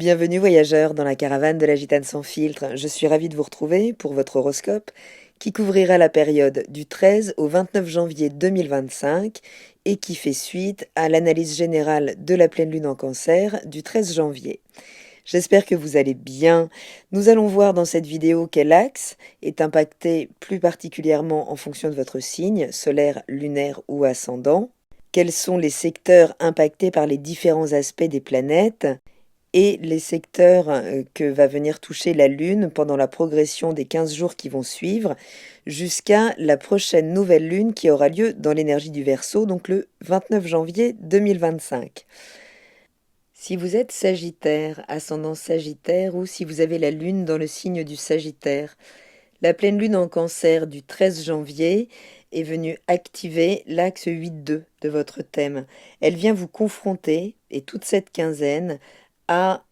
Bienvenue voyageurs dans la caravane de la Gitane sans filtre. Je suis ravie de vous retrouver pour votre horoscope qui couvrira la période du 13 au 29 janvier 2025 et qui fait suite à l'analyse générale de la pleine lune en Cancer du 13 janvier. J'espère que vous allez bien. Nous allons voir dans cette vidéo quel axe est impacté plus particulièrement en fonction de votre signe, solaire, lunaire ou ascendant. Quels sont les secteurs impactés par les différents aspects des planètes et les secteurs que va venir toucher la Lune pendant la progression des 15 jours qui vont suivre, jusqu'à la prochaine nouvelle Lune qui aura lieu dans l'énergie du Verseau, donc le 29 janvier 2025. Si vous êtes Sagittaire, ascendant Sagittaire, ou si vous avez la Lune dans le signe du Sagittaire, la pleine Lune en Cancer du 13 janvier est venue activer l'axe 8-2 de votre thème. Elle vient vous confronter, et toute cette quinzaine, à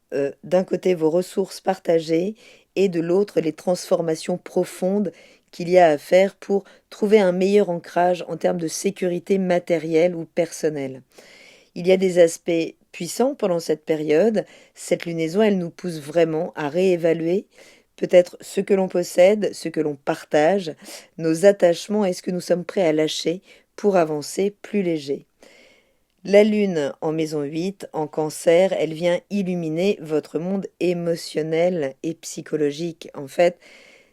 d'un côté vos ressources partagées et de l'autre les transformations profondes qu'il y a à faire pour trouver un meilleur ancrage en termes de sécurité matérielle ou personnelle. Il y a des aspects puissants pendant cette période. Cette lunaison, elle nous pousse vraiment à réévaluer peut-être ce que l'on possède, ce que l'on partage, nos attachements et ce que nous sommes prêts à lâcher pour avancer plus léger. La Lune en maison 8, en Cancer, elle vient illuminer votre monde émotionnel et psychologique. En fait,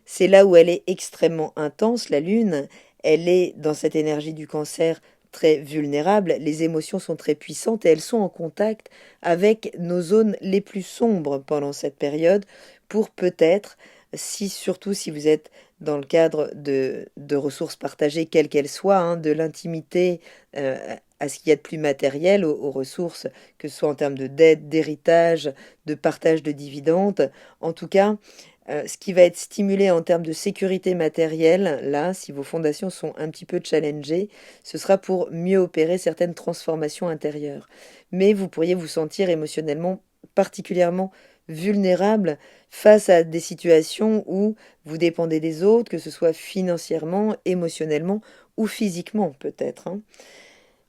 c'est là où elle est extrêmement intense, la Lune. Elle est dans cette énergie du Cancer très vulnérable. Les émotions sont très puissantes et elles sont en contact avec nos zones les plus sombres pendant cette période pour peut-être, surtout si vous êtes dans le cadre de ressources partagées, quelles qu'elles soient, de l'intimité à ce qu'il y a de plus matériel, aux ressources, que ce soit en termes de dette, d'héritage, de partage de dividendes. En tout cas, ce qui va être stimulé en termes de sécurité matérielle, là, si vos fondations sont un petit peu challengées, ce sera pour mieux opérer certaines transformations intérieures. Mais vous pourriez vous sentir émotionnellement particulièrement vulnérable face à des situations où vous dépendez des autres, que ce soit financièrement, émotionnellement ou physiquement peut-être.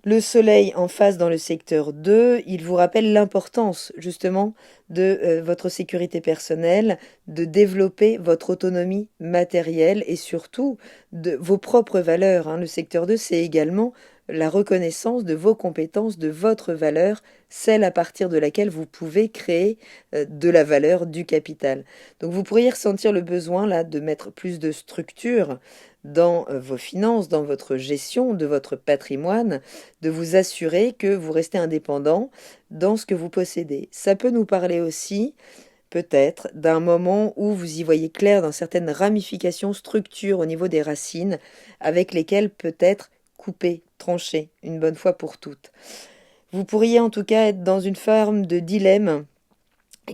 Le soleil en face dans le secteur 2, il vous rappelle l'importance justement de votre sécurité personnelle, de développer votre autonomie matérielle et surtout de vos propres valeurs. Le secteur 2, c'est également la reconnaissance de vos compétences, de votre valeur, celle à partir de laquelle vous pouvez créer de la valeur, du capital. Donc vous pourriez ressentir le besoin là de mettre plus de structure dans vos finances, dans votre gestion de votre patrimoine, de vous assurer que vous restez indépendant dans ce que vous possédez. Ça peut nous parler aussi, peut-être, d'un moment où vous y voyez clair dans certaines ramifications, structures au niveau des racines, avec lesquelles peut-être couper, trancher, une bonne fois pour toutes. Vous pourriez en tout cas être dans une forme de dilemme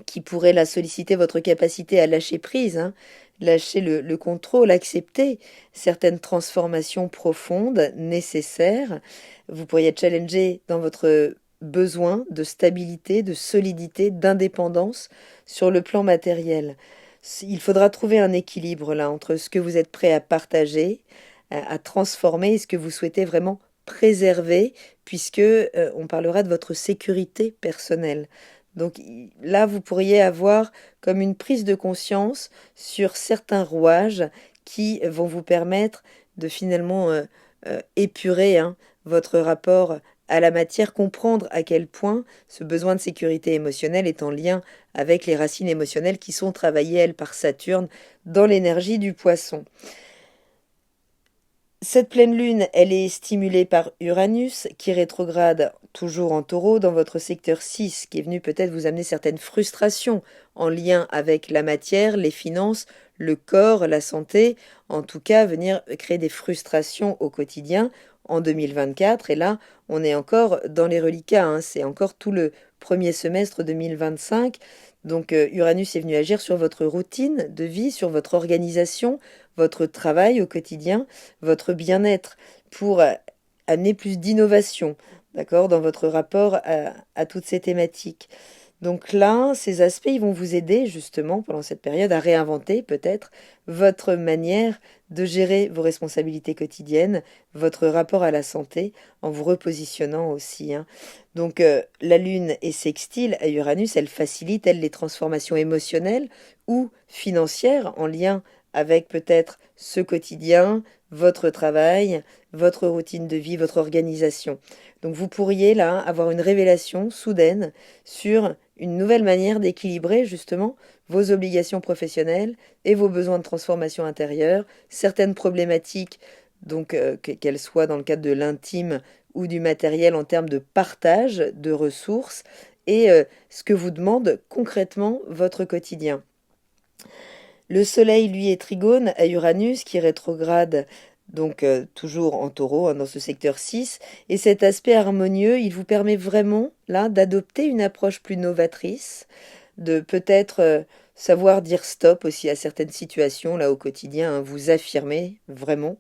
qui pourrait là solliciter votre capacité à lâcher prise, lâcher le contrôle, accepter certaines transformations profondes nécessaires. Vous pourriez être challengé dans votre besoin de stabilité, de solidité, d'indépendance sur le plan matériel. Il faudra trouver un équilibre là entre ce que vous êtes prêt à partager, à transformer et ce que vous souhaitez vraiment préserver, puisque on parlera de votre sécurité personnelle. Donc là, vous pourriez avoir comme une prise de conscience sur certains rouages qui vont vous permettre de finalement épurer votre rapport à la matière, comprendre à quel point ce besoin de sécurité émotionnelle est en lien avec les racines émotionnelles qui sont travaillées, elles, par Saturne dans l'énergie du poisson. Cette pleine lune, elle est stimulée par Uranus, qui rétrograde toujours en Taureau dans votre secteur 6, qui est venu peut-être vous amener certaines frustrations en lien avec la matière, les finances, le corps, la santé, en tout cas venir créer des frustrations au quotidien en 2024. Et là, on est encore dans les reliquats, c'est encore tout le premier semestre 2025. Donc Uranus est venu agir sur votre routine de vie, sur votre organisation, votre travail au quotidien, votre bien-être, pour amener plus d'innovation, d'accord, dans votre rapport à toutes ces thématiques. Donc là, ces aspects, ils vont vous aider justement pendant cette période à réinventer peut-être votre manière de gérer vos responsabilités quotidiennes, votre rapport à la santé, en vous repositionnant aussi, hein. Donc la Lune est sextile à Uranus, elle facilite, elle, les transformations émotionnelles ou financières en lien avec peut-être ce quotidien, votre travail, votre routine de vie, votre organisation. Donc vous pourriez là avoir une révélation soudaine sur une nouvelle manière d'équilibrer justement vos obligations professionnelles et vos besoins de transformation intérieure, certaines problématiques, donc qu'elles soient dans le cadre de l'intime ou du matériel en termes de partage de ressources et ce que vous demande concrètement votre quotidien. Le Soleil, lui, est trigone à Uranus, qui rétrograde donc toujours en taureau, hein, dans ce secteur 6. Et cet aspect harmonieux, il vous permet vraiment, là, d'adopter une approche plus novatrice, de peut-être savoir dire stop aussi à certaines situations, là, au quotidien, hein, vous affirmer vraiment,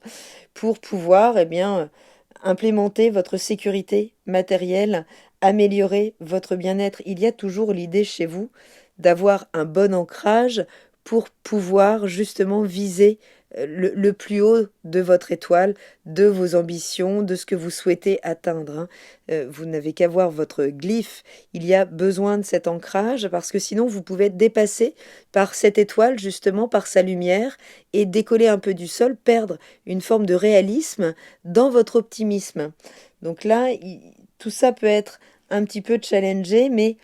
pour pouvoir, eh bien, implémenter votre sécurité matérielle, améliorer votre bien-être. Il y a toujours l'idée chez vous d'avoir un bon ancrage pour pouvoir justement viser le plus haut de votre étoile, de vos ambitions, de ce que vous souhaitez atteindre, hein. Vous n'avez qu'à voir votre glyphe. Il y a besoin de cet ancrage parce que sinon vous pouvez être dépassé par cette étoile, justement par sa lumière, et décoller un peu du sol, perdre une forme de réalisme dans votre optimisme. Donc là, tout ça peut être un petit peu challengé, mais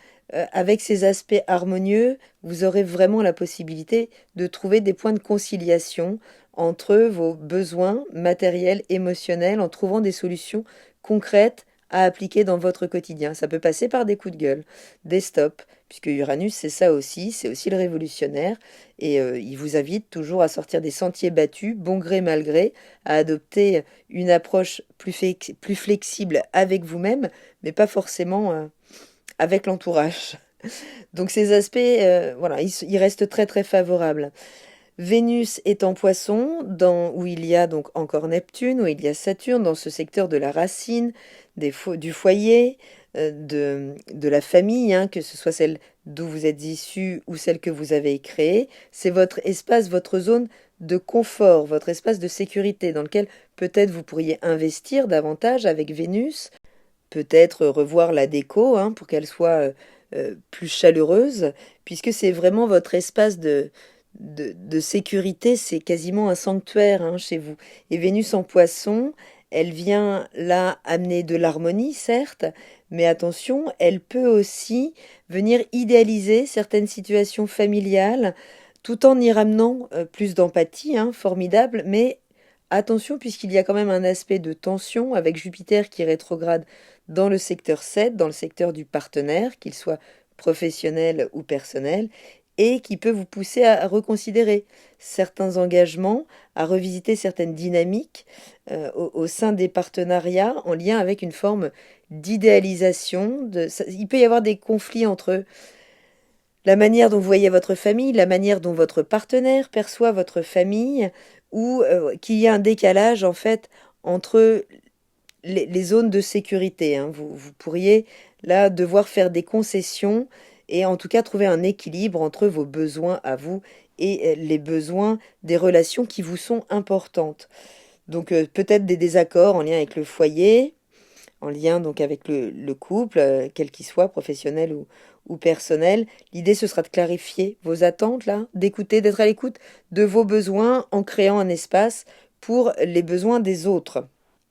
avec ces aspects harmonieux, vous aurez vraiment la possibilité de trouver des points de conciliation entre vos besoins matériels, émotionnels, en trouvant des solutions concrètes à appliquer dans votre quotidien. Ça peut passer par des coups de gueule, des stops, puisque Uranus, c'est ça aussi, c'est aussi le révolutionnaire, et il vous invite toujours à sortir des sentiers battus, bon gré mal gré, à adopter une approche plus flexible avec vous-même, mais pas forcément avec l'entourage. Donc ces aspects, voilà, ils restent très très favorables. Vénus est en Poisson, où il y a donc encore Neptune, où il y a Saturne, dans ce secteur de la racine, du foyer, de la famille, hein, que ce soit celle d'où vous êtes issu ou celle que vous avez créée. C'est votre espace, votre zone de confort, votre espace de sécurité, dans lequel peut-être vous pourriez investir davantage avec Vénus, peut-être revoir la déco, hein, pour qu'elle soit plus chaleureuse, puisque c'est vraiment votre espace de sécurité, c'est quasiment un sanctuaire, hein, chez vous. Et Vénus en Poisson, elle vient là amener de l'harmonie, certes, mais attention, elle peut aussi venir idéaliser certaines situations familiales, tout en y ramenant plus d'empathie, hein, formidable, mais attention, puisqu'il y a quand même un aspect de tension avec Jupiter qui rétrograde dans le secteur 7, dans le secteur du partenaire, qu'il soit professionnel ou personnel, et qui peut vous pousser à reconsidérer certains engagements, à revisiter certaines dynamiques au sein des partenariats en lien avec une forme d'idéalisation. Il peut y avoir des conflits entre la manière dont vous voyez votre famille, la manière dont votre partenaire perçoit votre famille, ou qu'il y a un décalage en fait entre les zones de sécurité, hein. Vous pourriez là devoir faire des concessions et en tout cas trouver un équilibre entre vos besoins à vous et les besoins des relations qui vous sont importantes. Donc peut-être des désaccords en lien avec le foyer, en lien donc avec le couple, quel qu'il soit, professionnel ou personnel. L'idée, ce sera de clarifier vos attentes, là, d'écouter, d'être à l'écoute de vos besoins en créant un espace pour les besoins des autres.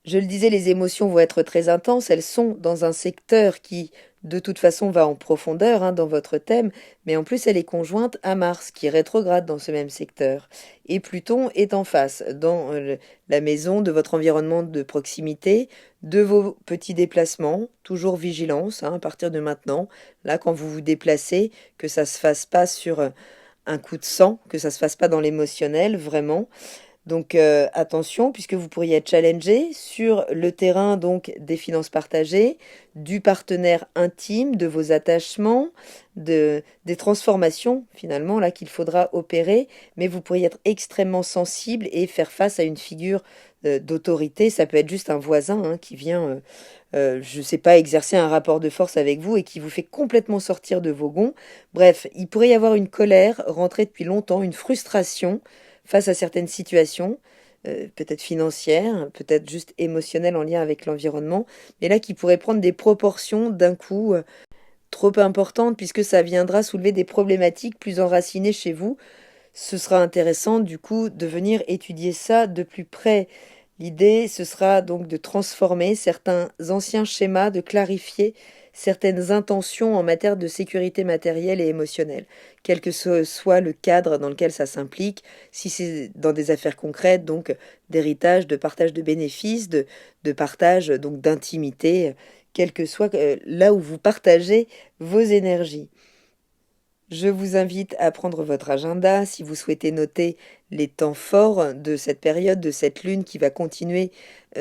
Je le disais, les émotions vont être très intenses, elles sont dans un secteur qui, de toute façon, va en profondeur, hein, dans votre thème, mais en plus elle est conjointe à Mars, qui rétrograde dans ce même secteur. Et Pluton est en face, dans la maison de votre environnement de proximité, de vos petits déplacements, toujours vigilance, hein, à partir de maintenant, là quand vous vous déplacez, que ça se fasse pas sur un coup de sang, que ça se fasse pas dans l'émotionnel, vraiment. Donc attention, puisque vous pourriez être challengé sur le terrain donc des finances partagées, du partenaire intime, de vos attachements, des transformations finalement là qu'il faudra opérer, mais vous pourriez être extrêmement sensible et faire face à une figure d'autorité. Ça peut être juste un voisin, hein, qui vient je ne sais pas, exercer un rapport de force avec vous et qui vous fait complètement sortir de vos gonds. Bref, il pourrait y avoir une colère rentrée depuis longtemps, une frustration face à certaines situations, peut-être financières, peut-être juste émotionnelles en lien avec l'environnement, mais là qui pourrait prendre des proportions d'un coup trop importantes puisque ça viendra soulever des problématiques plus enracinées chez vous. Ce sera intéressant du coup de venir étudier ça de plus près. L'idée, ce sera donc de transformer certains anciens schémas, de clarifier certaines intentions en matière de sécurité matérielle et émotionnelle, quel que soit le cadre dans lequel ça s'implique, si c'est dans des affaires concrètes, donc d'héritage, de partage de bénéfices, de partage donc d'intimité, quel que soit là où vous partagez vos énergies. Je vous invite à prendre votre agenda si vous souhaitez noter les temps forts de cette période, de cette lune qui va continuer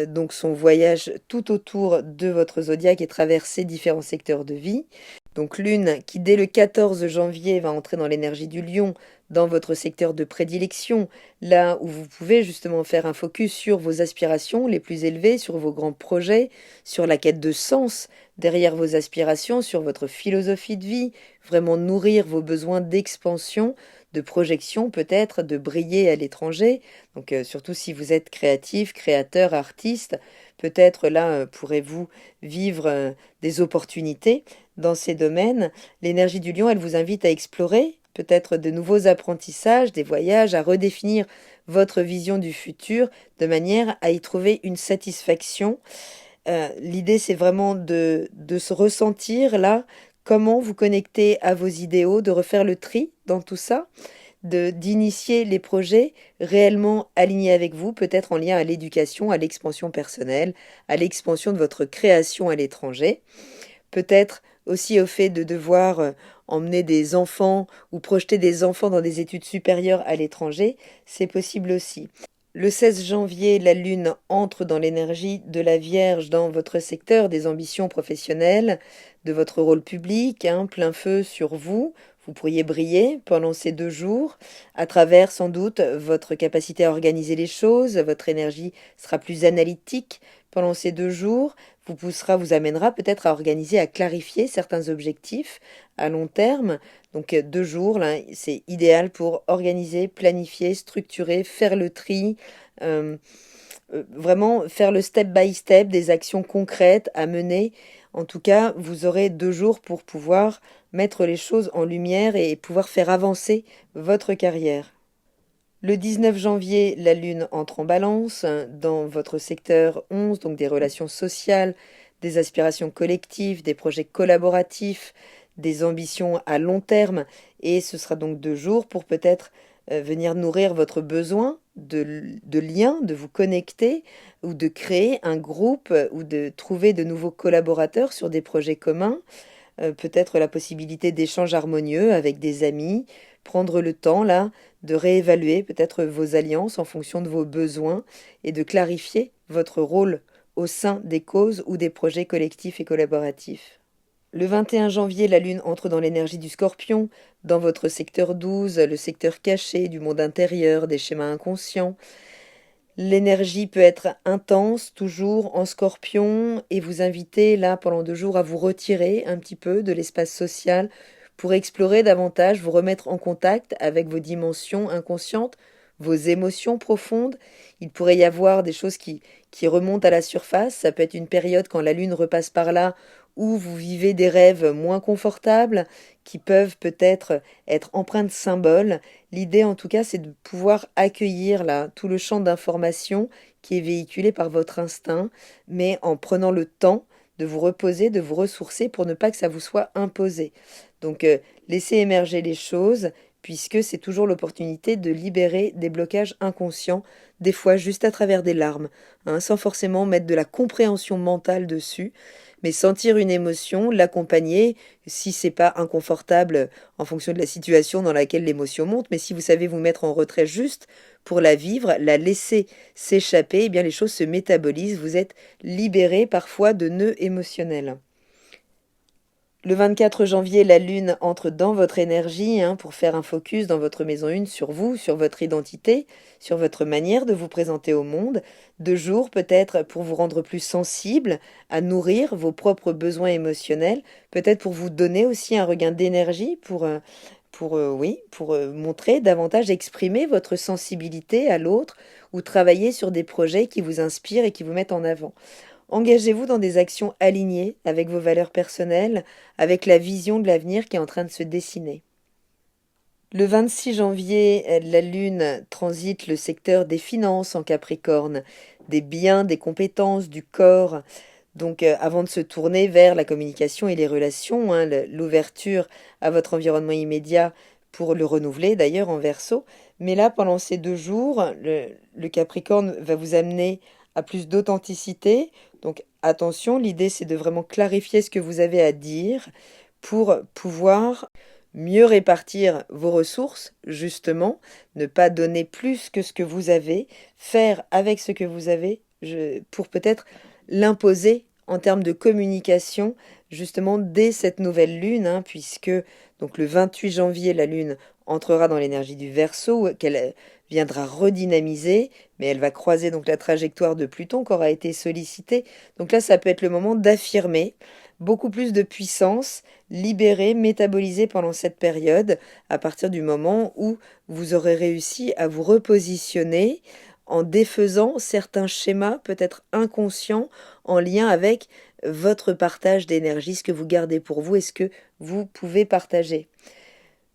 donc son voyage tout autour de votre zodiaque et traverser différents secteurs de vie. Donc lune qui dès le 14 janvier va entrer dans l'énergie du lion, dans votre secteur de prédilection, là où vous pouvez justement faire un focus sur vos aspirations les plus élevées, sur vos grands projets, sur la quête de sens derrière vos aspirations, sur votre philosophie de vie, vraiment nourrir vos besoins d'expansion, de projection peut-être, de briller à l'étranger. Donc surtout si vous êtes créatif, créateur, artiste, peut-être là pourrez-vous vivre des opportunités dans ces domaines. L'énergie du lion, elle vous invite à explorer peut-être de nouveaux apprentissages, des voyages, à redéfinir votre vision du futur de manière à y trouver une satisfaction. L'idée, c'est vraiment de se ressentir là, comment vous connecter à vos idéaux, de refaire le tri dans tout ça, d'initier les projets réellement alignés avec vous, peut-être en lien à l'éducation, à l'expansion personnelle, à l'expansion de votre création à l'étranger, peut-être aussi au fait de devoir emmener des enfants ou projeter des enfants dans des études supérieures à l'étranger, c'est possible aussi. Le 16 janvier, la Lune entre dans l'énergie de la Vierge dans votre secteur des ambitions professionnelles, de votre rôle public, plein feu sur vous. Vous pourriez briller pendant ces 2 jours, à travers sans doute votre capacité à organiser les choses, votre énergie sera plus analytique pendant ces 2 jours, vous amènera peut-être à organiser, à clarifier certains objectifs à long terme. Donc 2 jours, là, c'est idéal pour organiser, planifier, structurer, faire le tri, euh, vraiment faire le step by step des actions concrètes à mener. En tout cas, vous aurez 2 jours pour pouvoir mettre les choses en lumière et pouvoir faire avancer votre carrière. Le 19 janvier, la Lune entre en balance dans votre secteur 11, donc des relations sociales, des aspirations collectives, des projets collaboratifs, des ambitions à long terme. Et ce sera donc 2 jours pour peut-être venir nourrir votre besoin de lien, de vous connecter ou de créer un groupe ou de trouver de nouveaux collaborateurs sur des projets communs. Peut-être la possibilité d'échanges harmonieux avec des amis, prendre le temps là de réévaluer peut-être vos alliances en fonction de vos besoins et de clarifier votre rôle au sein des causes ou des projets collectifs et collaboratifs. Le 21 janvier, la Lune entre dans l'énergie du Scorpion, dans votre secteur 12, le secteur caché du monde intérieur, des schémas inconscients. L'énergie peut être intense, toujours en Scorpion, et vous inviter là pendant 2 jours à vous retirer un petit peu de l'espace social pour explorer davantage, vous remettre en contact avec vos dimensions inconscientes, vos émotions profondes. Il pourrait y avoir des choses qui remontent à la surface. Ça peut être une période quand la Lune repasse par là où vous vivez des rêves moins confortables, qui peuvent peut-être être empreints de symboles. L'idée, en tout cas, c'est de pouvoir accueillir là tout le champ d'information qui est véhiculé par votre instinct, mais en prenant le temps de vous reposer, de vous ressourcer pour ne pas que ça vous soit imposé. Donc, laissez émerger les choses, puisque c'est toujours l'opportunité de libérer des blocages inconscients, des fois juste à travers des larmes, sans forcément mettre de la compréhension mentale dessus, mais sentir une émotion, l'accompagner, si c'est pas inconfortable en fonction de la situation dans laquelle l'émotion monte, mais si vous savez vous mettre en retrait juste pour la vivre, la laisser s'échapper, eh bien les choses se métabolisent, vous êtes libéré parfois de nœuds émotionnels. Le 24 janvier, la Lune entre dans votre énergie pour faire un focus dans votre maison 1 sur vous, sur votre identité, sur votre manière de vous présenter au monde. 2 jours peut-être pour vous rendre plus sensible, à nourrir vos propres besoins émotionnels, peut-être pour vous donner aussi un regain d'énergie, pour montrer davantage, exprimer votre sensibilité à l'autre ou travailler sur des projets qui vous inspirent et qui vous mettent en avant. Engagez-vous dans des actions alignées avec vos valeurs personnelles, avec la vision de l'avenir qui est en train de se dessiner. Le 26 janvier, la Lune transite le secteur des finances en Capricorne, des biens, des compétences, du corps. Donc, avant de se tourner vers la communication et les relations, l'ouverture à votre environnement immédiat pour le renouveler, d'ailleurs en Verseau. Mais là, pendant ces 2 jours, le Capricorne va vous amener à plus d'authenticité. Donc, attention, l'idée, c'est de vraiment clarifier ce que vous avez à dire pour pouvoir mieux répartir vos ressources, justement, ne pas donner plus que ce que vous avez, faire avec ce que vous avez, pour peut-être l'imposer en termes de communication, justement dès cette nouvelle lune, puisque donc le 28 janvier, la lune entrera dans l'énergie du Verseau, qu'elle viendra redynamiser, mais elle va croiser donc la trajectoire de Pluton qui aura été sollicitée. Donc là, ça peut être le moment d'affirmer beaucoup plus de puissance libérée, métabolisée pendant cette période, à partir du moment où vous aurez réussi à vous repositionner en défaisant certains schémas peut-être inconscients en lien avec votre partage d'énergie, ce que vous gardez pour vous et ce que vous pouvez partager.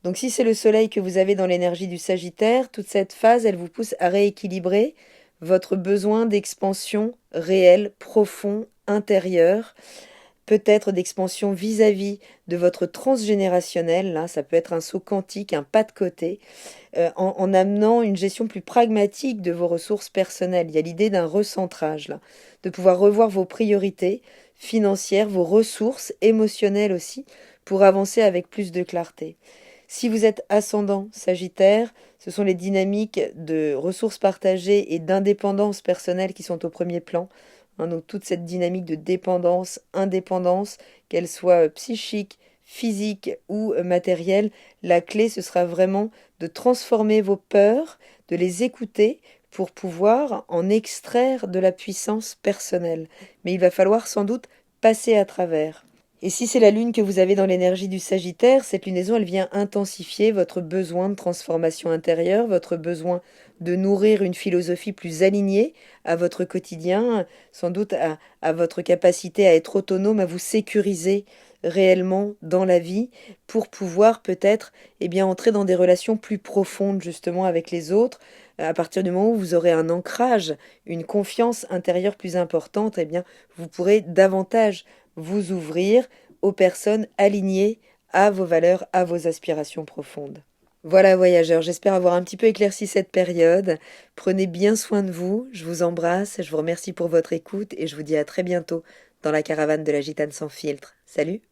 Donc si c'est le soleil que vous avez dans l'énergie du Sagittaire, toute cette phase, elle vous pousse à rééquilibrer votre besoin d'expansion réelle, profond, intérieur, peut-être d'expansion vis-à-vis de votre transgénérationnel, là, ça peut être un saut quantique, un pas de côté, en amenant une gestion plus pragmatique de vos ressources personnelles. Il y a l'idée d'un recentrage, là, de pouvoir revoir vos priorités financières, vos ressources émotionnelles aussi, pour avancer avec plus de clarté. Si vous êtes ascendant Sagittaire, ce sont les dynamiques de ressources partagées et d'indépendance personnelle qui sont au premier plan. Donc toute cette dynamique de dépendance, indépendance, qu'elle soit psychique, physique ou matérielle, la clé, ce sera vraiment de transformer vos peurs, de les écouter pour pouvoir en extraire de la puissance personnelle. Mais il va falloir sans doute passer à travers. Et si c'est la lune que vous avez dans l'énergie du Sagittaire, cette lunaison, elle vient intensifier votre besoin de transformation intérieure, votre besoin de nourrir une philosophie plus alignée à votre quotidien, sans doute à votre capacité à être autonome, à vous sécuriser réellement dans la vie pour pouvoir peut-être entrer dans des relations plus profondes justement avec les autres. À partir du moment où vous aurez un ancrage, une confiance intérieure plus importante, vous pourrez davantage vous ouvrir aux personnes alignées à vos valeurs, à vos aspirations profondes. Voilà voyageurs, j'espère avoir un petit peu éclairci cette période. Prenez bien soin de vous, je vous embrasse, je vous remercie pour votre écoute et je vous dis à très bientôt dans la caravane de la Gitane sans filtre. Salut!